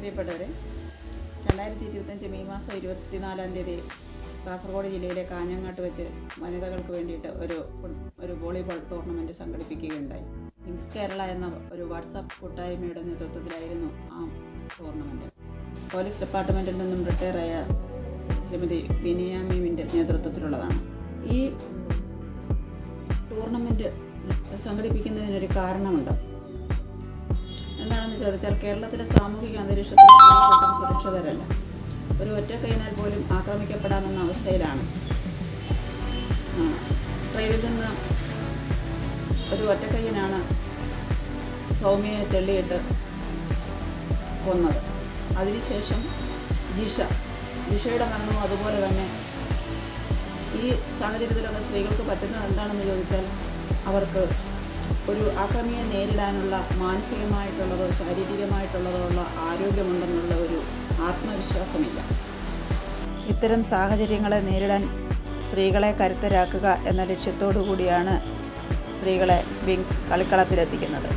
പ്രിയപ്പെട്ടവരെ, 2025 മെയ് മാസം 24-ാം തീയതി കാസർഗോഡ് ജില്ലയിലെ കാഞ്ഞങ്ങാട്ട് വെച്ച് വനിതകൾക്ക് വേണ്ടിയിട്ട് ഒരു വോളിബോൾ ടൂർണമെൻറ്റ് സംഘടിപ്പിക്കുകയുണ്ടായി. വിങ്സ് കേരള എന്ന ഒരു വാട്സാപ്പ് കൂട്ടായ്മയുടെ നേതൃത്വത്തിലായിരുന്നു ആ ടൂർണമെൻറ്റ്. പോലീസ് ഡിപ്പാർട്ട്മെൻറ്റിൽ നിന്നും റിട്ടയറായ ശ്രീമതി ബിനിയാമീമിൻ്റെ നേതൃത്വത്തിലുള്ളതാണ്. ഈ ടൂർണമെൻറ്റ് സംഘടിപ്പിക്കുന്നതിനൊരു കാരണമുണ്ട്. എന്താണെന്ന് ചോദിച്ചാൽ, കേരളത്തിലെ സാമൂഹിക അന്തരീക്ഷത്തിൽ ഒട്ടും സുരക്ഷിതരല്ല. ഒരു ഒറ്റക്കൈനാൽ പോലും ആക്രമിക്കപ്പെടാമെന്ന അവസ്ഥയിലാണ്. ട്രെയിനിൽ നിന്ന് ഒരു ഒറ്റക്കൈനാണ് സൗമ്യയെ തെള്ളിയിട്ട് കൊന്നത്. അതിനുശേഷം ജിഷയുടെ മരണവും അതുപോലെ തന്നെ. ഈ സാഹചര്യത്തിലൊക്കെ സ്ത്രീകൾക്ക് പറ്റുന്നത് എന്താണെന്ന് ചോദിച്ചാൽ, അവർക്ക് ഒരു ആക്രമിയെ നേരിടാനുള്ള മാനസികമായിട്ടുള്ളതോ ശാരീരികമായിട്ടുള്ളതോ ഉള്ള ആരോഗ്യമുണ്ടെന്നുള്ള ഒരു ആത്മവിശ്വാസമില്ല. ഇത്തരം സാഹചര്യങ്ങളെ നേരിടാൻ സ്ത്രീകളെ കരുത്തരാക്കുക എന്ന ലക്ഷ്യത്തോടു കൂടിയാണ് സ്ത്രീകളെ വിങ്സ് കളിക്കളത്തിലെത്തിക്കുന്നത്.